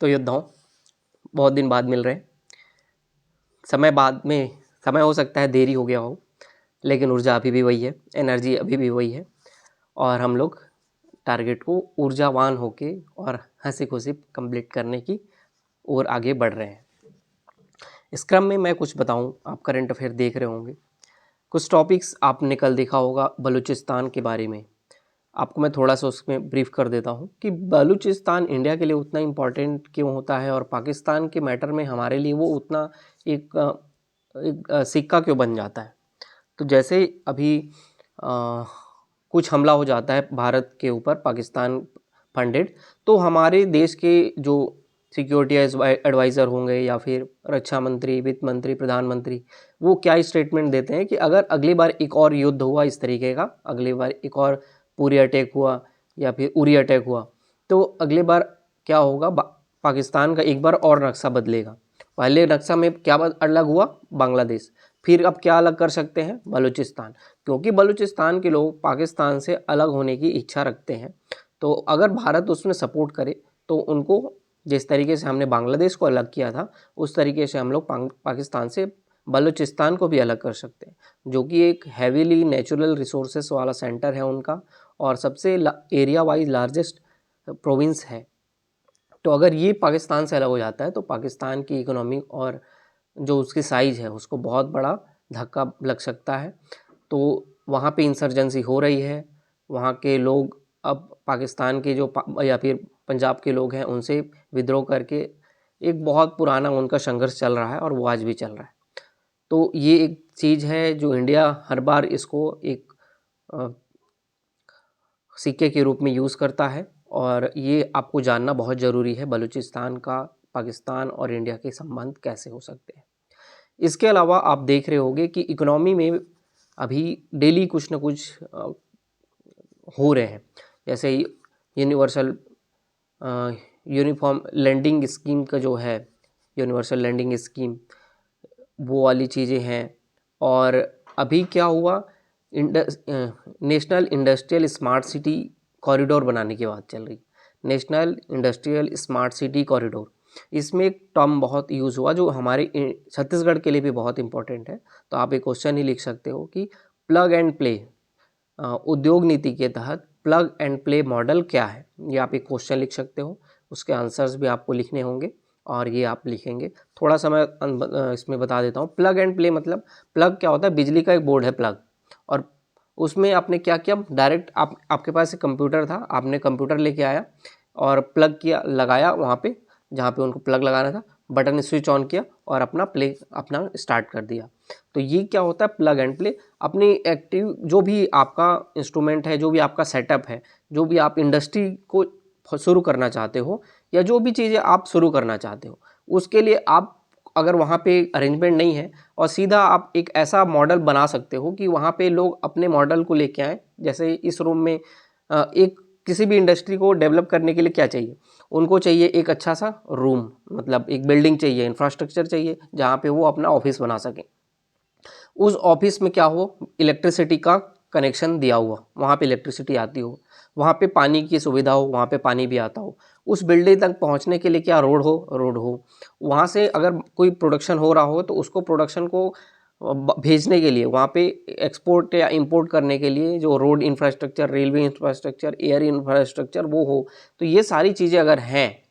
तो योद्धाओं, बहुत दिन बाद मिल रहे हैं। समय हो सकता है देरी हो गया हो, लेकिन ऊर्जा अभी भी वही है, एनर्जी अभी भी वही है, और हम लोग टारगेट को ऊर्जावान होके और हंसी खुशी कंप्लीट करने की ओर आगे बढ़ रहे हैं। इस क्रम में मैं कुछ बताऊं, आप करंट अफेयर देख रहे होंगे। कुछ टॉपिक्स आपने कल देखा होगा बलूचिस्तान के बारे में। आपको मैं थोड़ा सा उसमें ब्रीफ कर देता हूँ कि बलूचिस्तान इंडिया के लिए उतना इम्पॉर्टेंट क्यों होता है और पाकिस्तान के मैटर में हमारे लिए वो उतना एक सिक्का क्यों बन जाता है। तो जैसे अभी कुछ हमला हो जाता है भारत के ऊपर, पाकिस्तान फंडेड, तो हमारे देश के जो सिक्योरिटी एडवाइज़र होंगे या फिर रक्षा मंत्री, वित्त मंत्री, प्रधानमंत्री, वो क्या स्टेटमेंट देते हैं कि अगर अगली बार एक और युद्ध हुआ इस तरीके का, अगली बार एक और पूरी अटैक हुआ या फिर उरी अटैक हुआ, तो अगली बार क्या होगा, पाकिस्तान का एक बार और नक्शा बदलेगा। पहले नक्शा में क्या अलग हुआ, बांग्लादेश, फिर अब क्या अलग कर सकते हैं, बलूचिस्तान, क्योंकि बलूचिस्तान के लोग पाकिस्तान से अलग होने की इच्छा रखते हैं। तो अगर भारत उसमें सपोर्ट करे तो उनको, जिस तरीके से हमने बांग्लादेश को अलग किया था, उस तरीके से हम लोग पाकिस्तान से बलूचिस्तान को भी अलग कर सकते हैं, जो कि एक हैवीली नेचुरल रिसोर्सेस वाला सेंटर है उनका, और सबसे एरिया वाइज लार्जेस्ट प्रोविंस है। तो अगर ये पाकिस्तान से अलग हो जाता है तो पाकिस्तान की इकोनॉमी और जो उसकी साइज़ है उसको बहुत बड़ा धक्का लग सकता है। तो वहाँ पे इंसर्जेंसी हो रही है, वहाँ के लोग अब पाकिस्तान के जो या फिर पंजाब के लोग हैं उनसे विद्रोह करके, एक बहुत पुराना उनका संघर्ष चल रहा है और वो आज भी चल रहा है। तो ये एक चीज़ है जो इंडिया हर बार इसको एक सिक्के के रूप में यूज़ करता है, और ये आपको जानना बहुत ज़रूरी है, बलूचिस्तान का पाकिस्तान और इंडिया के संबंध कैसे हो सकते हैं। इसके अलावा आप देख रहे होंगे कि इकोनॉमी में अभी डेली कुछ ना कुछ हो रहे हैं, जैसे यूनिवर्सल यूनिफॉर्म लैंडिंग स्कीम का जो है, यूनिवर्सल लैंडिंग स्कीम, वो वाली चीज़ें हैं। और अभी क्या हुआ, national industrial smart city corridor बनाने की बात चल रही, national industrial smart city corridor. इसमें एक टर्म बहुत यूज़ हुआ जो हमारे छत्तीसगढ़ के लिए भी बहुत इंपॉर्टेंट है। तो आप एक क्वेश्चन ही लिख सकते हो कि प्लग एंड प्ले, उद्योग नीति के तहत प्लग एंड प्ले मॉडल क्या है, ये आप एक क्वेश्चन लिख सकते हो। उसके आंसर्स भी आपको लिखने होंगे और ये आप लिखेंगे। थोड़ा सा मैं इसमें बता देता हूँ। प्लग एंड प्ले मतलब, प्लग क्या होता है, बिजली का एक बोर्ड है प्लग, और उसमें आपने क्या किया, डायरेक्ट आपके पास एक कंप्यूटर था, आपने कंप्यूटर लेके आया और प्लग किया, लगाया वहाँ पे जहाँ पे उनको प्लग लगाना था, बटन स्विच ऑन किया और अपना स्टार्ट कर दिया। तो ये क्या होता है, प्लग एंड प्ले। अपनी एक्टिव जो भी आपका इंस्ट्रूमेंट है, जो भी आपका सेटअप है, जो भी आप इंडस्ट्री को शुरू करना चाहते हो या जो भी चीज़ें आप शुरू करना चाहते हो, उसके लिए आप अगर वहाँ पे अरेंजमेंट नहीं है, और सीधा आप एक ऐसा मॉडल बना सकते हो कि वहाँ पे लोग अपने मॉडल को लेके आएँ। जैसे इस रूम में एक किसी भी इंडस्ट्री को डेवलप करने के लिए क्या चाहिए, उनको चाहिए एक अच्छा सा रूम, मतलब एक बिल्डिंग चाहिए, इंफ्रास्ट्रक्चर चाहिए जहाँ पे वो अपना ऑफिस बना सकें। उस ऑफिस में क्या हो, इलेक्ट्रिसिटी का कनेक्शन दिया हुआ, वहाँ पे इलेक्ट्रिसिटी आती हो, वहाँ पे पानी की सुविधा हो, वहाँ पे पानी भी आता हो। उस बिल्डिंग तक पहुँचने के लिए क्या रोड हो, वहाँ से अगर कोई प्रोडक्शन हो रहा हो तो उसको प्रोडक्शन को भेजने के लिए, वहाँ पे एक्सपोर्ट या इंपोर्ट करने के लिए जो road infrastructure, railway infrastructure, air infrastructure वो हो। तो ये सारी चीज़ें अगर हैं,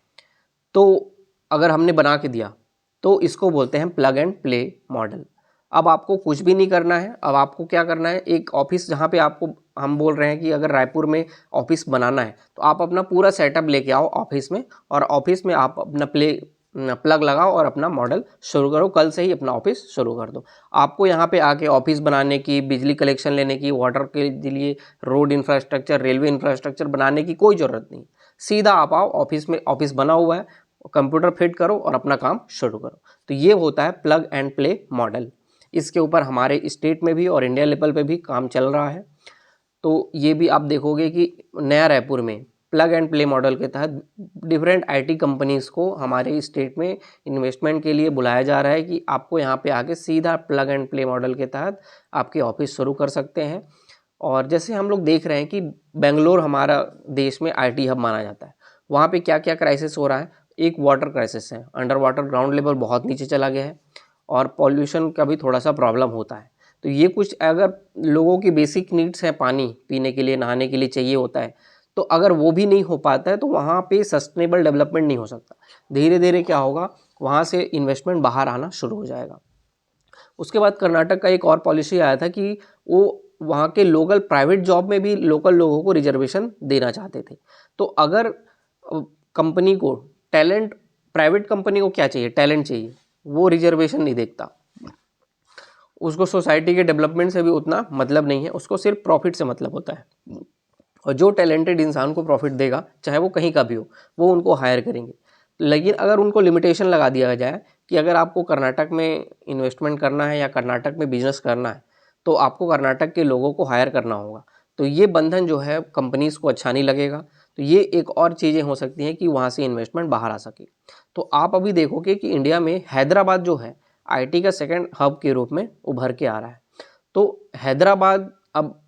तो अगर हमने बना के दिया तो इसको बोलते हैं प्लग एंड प्ले मॉडल। अब आपको कुछ भी नहीं करना है, अब आपको क्या करना है, एक ऑफिस जहाँ पे आपको, हम बोल रहे हैं कि अगर रायपुर में ऑफिस बनाना है तो आप अपना पूरा सेटअप लेके आओ ऑफिस में, और ऑफिस में आप अपना प्लग लगाओ और अपना मॉडल शुरू करो। कल से ही अपना ऑफिस शुरू कर दो। आपको यहाँ पे आके ऑफिस बनाने की, बिजली कलेक्शन लेने की, वाटर के लिए रोड इंफ्रास्ट्रक्चर, रेलवे इंफ्रास्ट्रक्चर बनाने की कोई ज़रूरत नहीं। सीधा आप आओ ऑफिस में, ऑफिस बना हुआ है, कंप्यूटर फिट करो और अपना काम शुरू करो। तो ये होता है प्लग एंड प्ले मॉडल। इसके ऊपर हमारे स्टेट में भी और इंडिया लेवल पे भी काम चल रहा है। तो ये भी आप देखोगे कि नया रायपुर में प्लग एंड प्ले मॉडल के तहत डिफरेंट आईटी कंपनीज़ को हमारे स्टेट में इन्वेस्टमेंट के लिए बुलाया जा रहा है कि आपको यहाँ पे आके सीधा प्लग एंड प्ले मॉडल के तहत आपके ऑफिस शुरू कर सकते हैं। और जैसे हम लोग देख रहे हैं कि बेंगलोर हमारा देश में आईटी हब माना जाता है, वहाँ पे क्या क्या क्राइसिस हो रहा है, एक वाटर क्राइसिस है, अंडर वाटर ग्राउंड लेवल बहुत नीचे चला गया है और पॉल्यूशन का भी थोड़ा सा प्रॉब्लम होता है। तो ये कुछ अगर लोगों की बेसिक नीड्स हैं, पानी पीने के लिए, नहाने के लिए चाहिए होता है, तो अगर वो भी नहीं हो पाता है तो वहाँ पे सस्टेनेबल डेवलपमेंट नहीं हो सकता। धीरे धीरे क्या होगा, वहाँ से इन्वेस्टमेंट बाहर आना शुरू हो जाएगा। उसके बाद कर्नाटक का एक और पॉलिसी आया था कि वो वहाँ के लोकल प्राइवेट जॉब में भी लोकल लोगों को रिजर्वेशन देना चाहते थे। तो अगर कंपनी को टैलेंट, प्राइवेट कंपनी को क्या चाहिए, टैलेंट चाहिए, वो रिजर्वेशन नहीं देखता, उसको सोसाइटी के डेवलपमेंट से भी उतना मतलब नहीं है, उसको सिर्फ प्रॉफिट से मतलब होता है। और जो टैलेंटेड इंसान को प्रॉफिट देगा, चाहे वो कहीं का भी हो, वो उनको हायर करेंगे। लेकिन अगर उनको लिमिटेशन लगा दिया जाए कि अगर आपको कर्नाटक में इन्वेस्टमेंट करना है या कर्नाटक में बिजनेस करना है तो आपको कर्नाटक के लोगों को हायर करना होगा, तो ये बंधन जो है कंपनीज़ को अच्छा नहीं लगेगा। तो ये एक और चीज़ें हो सकती हैं कि वहाँ से इन्वेस्टमेंट बाहर आ सके। तो आप अभी देखोगे कि इंडिया में हैदराबाद जो है आईटी का सेकंड हब के रूप में उभर के आ रहा है। तो हैदराबाद अब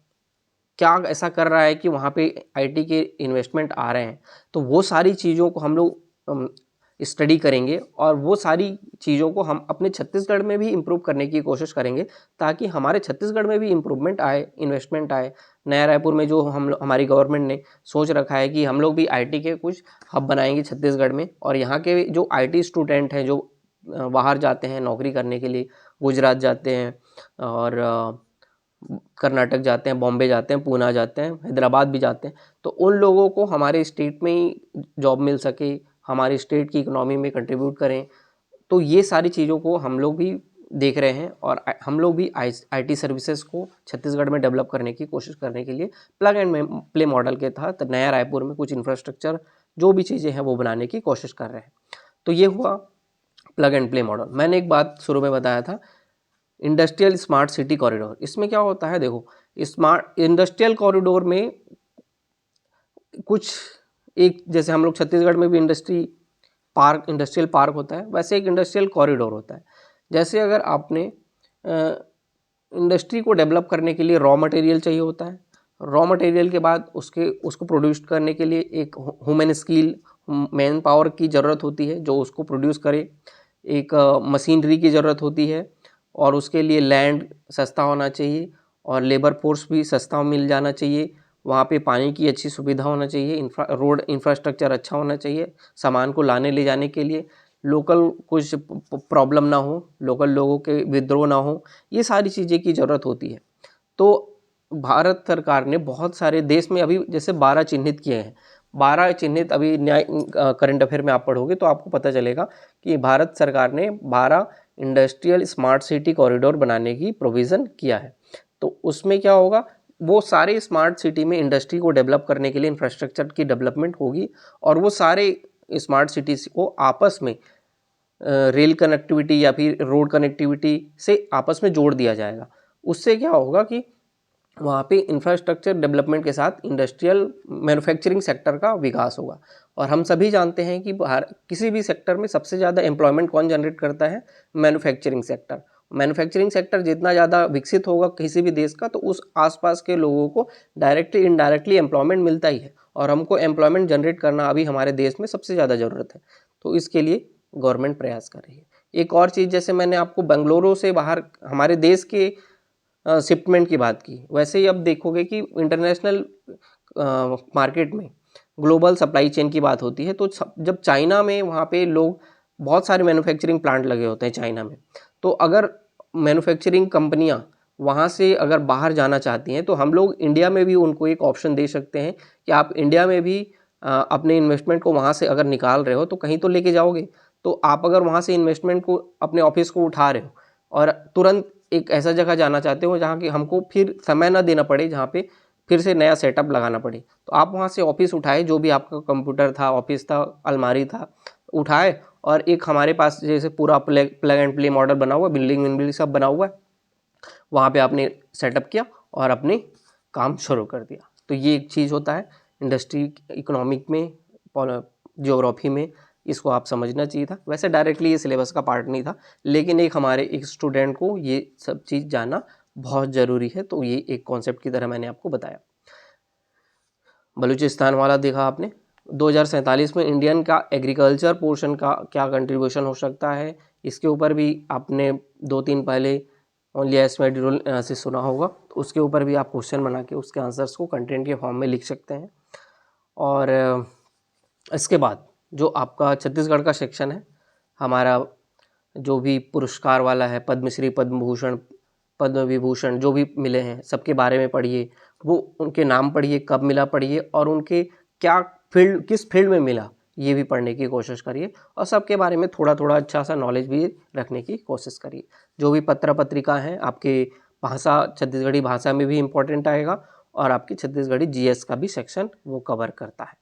क्या ऐसा कर रहा है कि वहाँ पे आईटी के इन्वेस्टमेंट आ रहे हैं, तो वो सारी चीज़ों को हम लोग स्टडी करेंगे और वो सारी चीज़ों को हम अपने छत्तीसगढ़ में भी इम्प्रूव करने की कोशिश करेंगे, ताकि हमारे छत्तीसगढ़ में भी इम्प्रूवमेंट आए, इन्वेस्टमेंट आए। नया रायपुर में जो हमारी गवर्नमेंट ने सोच रखा है कि हम लोग भी आईटी के कुछ हब बनाएंगे छत्तीसगढ़ में, और यहाँ के जो आईटी स्टूडेंट हैं जो बाहर जाते हैं नौकरी करने के लिए, गुजरात जाते हैं और कर्नाटक जाते हैं, बॉम्बे जाते हैं, पूना जाते हैं, हैदराबाद भी जाते हैं, तो उन लोगों को हमारे स्टेट में ही जॉब मिल सके, हमारे स्टेट की इकोनॉमी में कंट्रीब्यूट करें। तो ये सारी चीज़ों को हम लोग भी देख रहे हैं और हम लोग भी आईटी सर्विसेज को छत्तीसगढ़ में डेवलप करने की कोशिश करने के लिए प्लग एंड प्ले मॉडल के तहत नया रायपुर में कुछ इंफ्रास्ट्रक्चर जो भी चीज़ें हैं वो बनाने की कोशिश कर रहे हैं। तो ये हुआ प्लग एंड प्ले मॉडल। मैंने एक बात शुरू में बताया था, इंडस्ट्रियल स्मार्ट सिटी कॉरिडोर। इसमें क्या होता है, देखो स्मार्ट इंडस्ट्रियल कॉरिडोर में कुछ एक, जैसे हम लोग छत्तीसगढ़ में भी इंडस्ट्रियल पार्क होता है, वैसे एक इंडस्ट्रियल कॉरिडोर होता है। जैसे अगर आपने इंडस्ट्री को डेवलप करने के लिए रॉ मटेरियल चाहिए होता है, रॉ मटेरियल के बाद उसको प्रोड्यूस करने के लिए एक ह्यूमन स्किल, मैन पावर की ज़रूरत होती है जो उसको प्रोड्यूस करे, एक मशीनरी की ज़रूरत होती है, और उसके लिए लैंड सस्ता होना चाहिए और लेबर फोर्स भी सस्ता मिल जाना चाहिए, वहाँ पे पानी की अच्छी सुविधा होना चाहिए, रोड इंफ्रास्ट्रक्चर अच्छा होना चाहिए, सामान को लाने ले जाने के लिए लोकल कुछ प्रॉब्लम ना हो, लोकल लोगों के विद्रोह ना हो, ये सारी चीज़ें की ज़रूरत होती है। तो भारत सरकार ने बहुत सारे देश में अभी जैसे 12 चिन्हित किए हैं, 12 चिन्हित, अभी न्याय करंट अफेयर में आप पढ़ोगे तो आपको पता चलेगा कि भारत सरकार ने 12 इंडस्ट्रियल स्मार्ट सिटी कॉरिडोर बनाने की प्रोविज़न किया है। तो उसमें क्या होगा, वो सारे स्मार्ट सिटी में इंडस्ट्री को डेवलप करने के लिए इंफ्रास्ट्रक्चर की डेवलपमेंट होगी, और वो सारे स्मार्ट सिटीज़ को आपस में रेल कनेक्टिविटी या फिर रोड कनेक्टिविटी से आपस में जोड़ दिया जाएगा। उससे क्या होगा कि वहाँ पे इंफ्रास्ट्रक्चर डेवलपमेंट के साथ इंडस्ट्रियल मैन्युफैक्चरिंग सेक्टर का विकास होगा। और हम सभी जानते हैं कि किसी भी सेक्टर में सबसे ज़्यादा एम्प्लॉयमेंट कौन जनरेट करता है, मैन्युफैक्चरिंग सेक्टर। मैन्युफैक्चरिंग सेक्टर जितना ज़्यादा विकसित होगा किसी भी देश का, तो उस आसपास के लोगों को डायरेक्टली इनडायरेक्टली एम्प्लॉयमेंट मिलता ही है, और हमको एम्प्लॉयमेंट जनरेट करना अभी हमारे देश में सबसे ज़्यादा ज़रूरत है। तो इसके लिए गवर्नमेंट प्रयास कर रही है। एक और चीज़, जैसे मैंने आपको बेंगलुरु से बाहर हमारे देश के शिपमेंट की बात की, वैसे ही अब देखोगे कि इंटरनेशनल मार्केट में ग्लोबल सप्लाई चेन की बात होती है, तो जब चाइना में वहाँ पे लोग बहुत सारे मैन्युफैक्चरिंग प्लांट लगे होते हैं चाइना में, तो अगर मैन्युफैक्चरिंग कंपनियाँ वहाँ से अगर बाहर जाना चाहती हैं, तो हम लोग इंडिया में भी उनको एक ऑप्शन दे सकते हैं कि आप इंडिया में भी अपने इन्वेस्टमेंट को वहाँ से अगर निकाल रहे हो तो कहीं तो लेके जाओगे। तो आप अगर वहाँ से इन्वेस्टमेंट को, अपने ऑफिस को उठा रहे हो और तुरंत एक ऐसा जगह जाना चाहते हो जहाँ कि हमको फिर समय ना देना पड़े, जहाँ पे फिर से नया सेटअप लगाना पड़े, तो आप वहाँ से ऑफिस उठाए, जो भी आपका कंप्यूटर था, ऑफिस था, अलमारी था, उठाए, और एक हमारे पास जैसे पूरा प्लग एंड प्ले मॉडल बना हुआ, बिल्डिंग सब बना हुआ है, वहाँ पे आपने सेटअप किया और अपने काम शुरू कर दिया। तो ये एक चीज़ होता है इंडस्ट्री इकोनॉमिक में, ज्योग्राफी में, इसको आप समझना चाहिए था। वैसे डायरेक्टली ये सिलेबस का पार्ट नहीं था, लेकिन एक स्टूडेंट को ये सब चीज़ जानना बहुत ज़रूरी है, तो ये एक कॉन्सेप्ट की तरह मैंने आपको बताया। बलूचिस्तान वाला देखा आपने, 2047 में इंडियन का एग्रीकल्चर पोर्शन का क्या कंट्रीब्यूशन हो सकता है, इसके ऊपर भी आपने 2-3 पहले only S Y D rule से सुना होगा, तो उसके ऊपर भी आप क्वेश्चन बना के उसके आंसर्स को कंटेंट के फॉर्म में लिख सकते हैं। और इसके बाद जो आपका छत्तीसगढ़ का सेक्शन है, हमारा जो भी पुरस्कार वाला है, पद्मश्री, पद्म भूषण, पद्म विभूषण जो भी मिले हैं सबके बारे में पढ़िए, वो उनके नाम पढ़िए, कब मिला पढ़िए, और उनके क्या फील्ड, किस फील्ड में मिला, ये भी पढ़ने की कोशिश करिए। और सबके बारे में थोड़ा थोड़ा अच्छा सा नॉलेज भी रखने की कोशिश करिए। जो भी पत्र पत्रिका हैं आपके भाषा, छत्तीसगढ़ी भाषा में भी इम्पोर्टेंट आएगा, और आपकी छत्तीसगढ़ी जीएस का भी सेक्शन वो कवर करता है।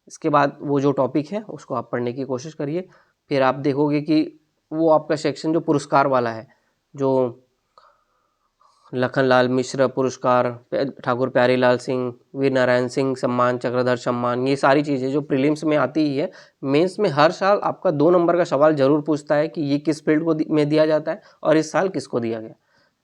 इसके बाद वो जो टॉपिक है उसको आप पढ़ने की कोशिश करिए। फिर आप देखोगे कि वो आपका सेक्शन जो पुरस्कार वाला है, जो लखनलाल मिश्र पुरस्कार, ठाकुर प्यारेलाल सिंह, वीर नारायण सिंह सम्मान, चक्रधर सम्मान, ये सारी चीज़ें जो प्रीलिम्स में आती ही है, मेंस में हर साल आपका 2 नंबर का सवाल जरूर पूछता है कि ये किस फील्ड को में दिया जाता है और इस साल किसको दिया गया।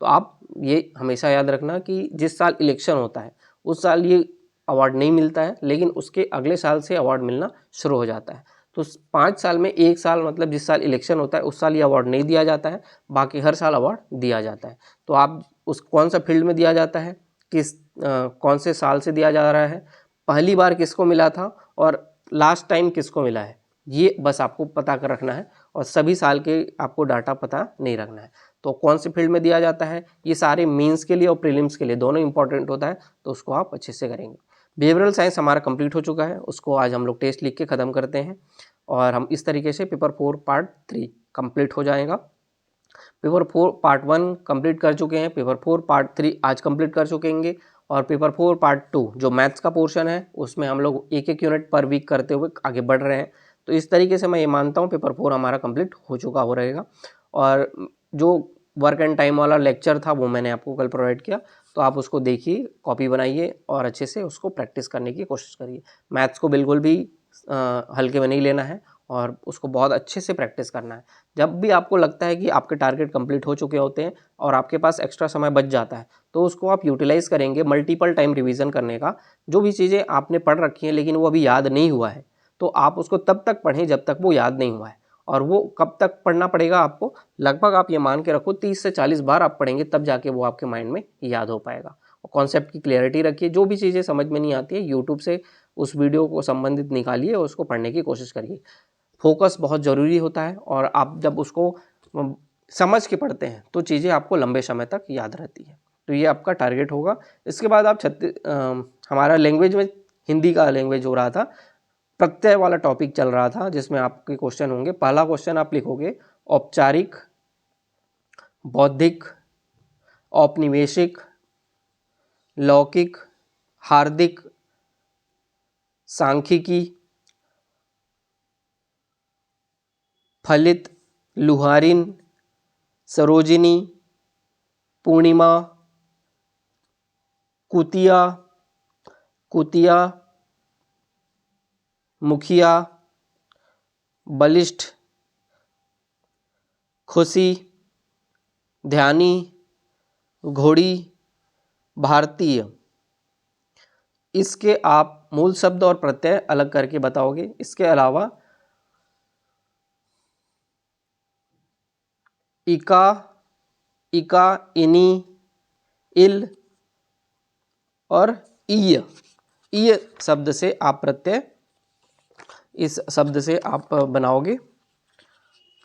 तो आप ये हमेशा याद रखना कि जिस साल इलेक्शन होता है उस साल ये अवार्ड नहीं मिलता है, लेकिन उसके अगले साल से अवार्ड मिलना शुरू हो जाता है। तो 5 साल में 1 साल, मतलब जिस साल इलेक्शन होता है उस साल ये अवार्ड नहीं दिया जाता है, बाकी हर साल अवार्ड दिया जाता है। तो आप उस कौन सा फील्ड में दिया जाता है, किस कौन से साल से दिया जा रहा है, पहली बार किसको मिला था और लास्ट टाइम किसको मिला है, ये बस आपको पता कर रखना है। और सभी साल के आपको डाटा पता नहीं रखना है। तो कौन से फील्ड में दिया जाता है, ये सारे मेंस के लिए और प्रीलिम्स के लिए दोनों इंपॉर्टेंट होता है, तो उसको आप अच्छे से करेंगे। बिहेवियरल साइंस हमारा कंप्लीट हो चुका है, उसको आज हम लोग टेस्ट लिख के ख़त्म करते हैं, और हम इस तरीके से पेपर 4 पार्ट 3 कंप्लीट हो जाएगा। पेपर 4 पार्ट 1 कंप्लीट कर चुके हैं, पेपर 4 पार्ट 3 आज कंप्लीट कर चुकेंगे, और पेपर 4 पार्ट 2 जो मैथ्स का पोर्शन है उसमें हम लोग एक यूनिट पर वीक करते हुए आगे बढ़ रहे हैं। तो इस तरीके से मैं ये मानता हूँ पेपर 4 हमारा कंप्लीट हो चुका हो रहेगा। और जो वर्क एंड टाइम वाला लेक्चर था वो मैंने आपको कल प्रोवाइड किया, तो आप उसको देखिए, कॉपी बनाइए और अच्छे से उसको प्रैक्टिस करने की कोशिश करिए। मैथ्स को बिल्कुल भी हल्के में नहीं लेना है और उसको बहुत अच्छे से प्रैक्टिस करना है। जब भी आपको लगता है कि आपके टारगेट कंप्लीट हो चुके होते हैं और आपके पास एक्स्ट्रा समय बच जाता है, तो उसको आप यूटिलाइज़ करेंगे मल्टीपल टाइम रिवीजन करने का। जो भी चीज़ें आपने पढ़ रखी हैं लेकिन वो अभी याद नहीं हुआ है, तो आप उसको तब तक पढ़ें जब तक वो याद नहीं हुआ है। और वो कब तक पढ़ना पड़ेगा आपको, लगभग आप ये मान के रखो 30 से 40 बार आप पढ़ेंगे, तब जाके वो आपके माइंड में याद हो पाएगा। और कॉन्सेप्ट की क्लियरिटी रखिए, जो भी चीज़ें समझ में नहीं आती है यूट्यूब से उस वीडियो को संबंधित निकालिए और उसको पढ़ने की कोशिश करिए। फोकस बहुत ज़रूरी होता है, और आप जब उसको समझ के पढ़ते हैं तो चीज़ें आपको लंबे समय तक याद रहती है। तो ये आपका टारगेट होगा। इसके बाद आप हमारा लैंग्वेज में हिंदी का लैंग्वेज हो रहा था, प्रत्यय वाला टॉपिक चल रहा था, जिसमें आपके क्वेश्चन होंगे। पहला क्वेश्चन आप लिखोगे औपचारिक, बौद्धिक, औपनिवेशिक, लौकिक, हार्दिक, सांख्यिकी, फलित, लुहारिन, सरोजिनी, पूर्णिमा, कुतिया, कुतिया, मुखिया, बलिष्ठ, खुशी, ध्यानी, घोड़ी, भारतीय। इसके आप मूल शब्द और प्रत्यय अलग करके बताओगे। इसके अलावा इका, इका, इनी, इल और ईय शब्द से आप प्रत्यय, इस शब्द से आप बनाओगे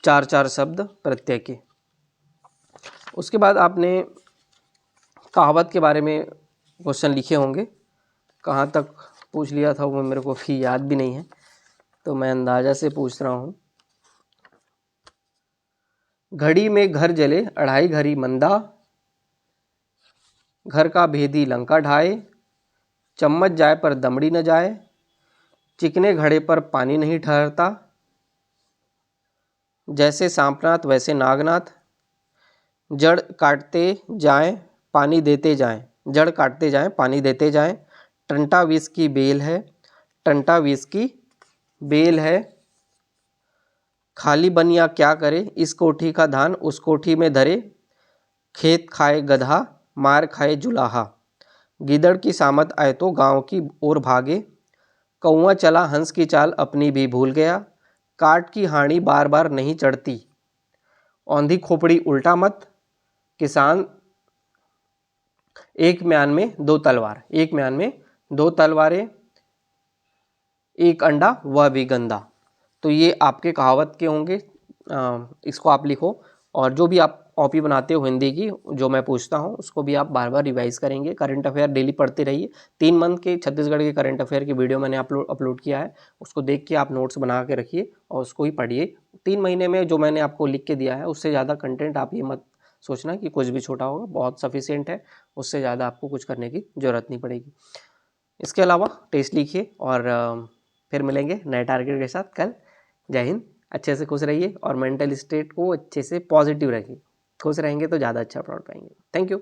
4 शब्द प्रत्यय के। उसके बाद आपने कहावत के बारे में क्वेश्चन लिखे होंगे, कहाँ तक पूछ लिया था वो मेरे को भी याद भी नहीं है, तो मैं अंदाज़ा से पूछ रहा हूँ। घड़ी में घर जले 2.5 घड़ी मंदा, घर का भेदी लंका ढाए, चम्मच जाए पर दमड़ी न जाए, चिकने घड़े पर पानी नहीं ठहरता, जैसे सांपनाथ वैसे नागनाथ, जड़ काटते जाएं पानी देते जाएं, जड़ काटते जाएं पानी देते जाएं, टंटा विष की बेल है, टंटा विष की बेल है, खाली बनिया क्या करे, इस कोठी का धान उस कोठी में धरे, खेत खाए गधा मार खाए जुलाहा, गीदड़ की सामत आए तो गांव की ओर भागे, कौआ चला हंस की चाल अपनी भी भूल गया, काट की हानि बार बार नहीं चढ़ती, औंधी खोपड़ी उल्टा मत, किसान एक म्यान में दो तलवार, एक म्यान में दो तलवारें, एक अंडा वह भी गंदा। तो ये आपके कहावत के होंगे, इसको आप लिखो। और जो भी आप कॉपी बनाते हो हिंदी की, जो मैं पूछता हूँ उसको भी आप बार बार रिवाइज करेंगे। करंट अफेयर डेली पढ़ते रहिए। 3 मंथ के छत्तीसगढ़ के करंट अफेयर की वीडियो मैंने अपलोड किया है, उसको देख के आप नोट्स बना के रखिए और उसको ही पढ़िए। 3 महीने में जो मैंने आपको लिख के दिया है उससे ज़्यादा कंटेंट आप ये मत सोचना कि कुछ भी छोटा होगा, बहुत सफिशिएंट है, उससे ज़्यादा आपको कुछ करने की ज़रूरत नहीं पड़ेगी। इसके अलावा टेस्ट लिखिए और फिर मिलेंगे नए टारगेट के साथ कल। जय हिंद। अच्छे से खुश रहिए और मेंटल स्टेट को अच्छे से पॉजिटिव रखिए। खुश रहेंगे तो ज़्यादा अच्छा पढ़ पाएंगे। Thank you.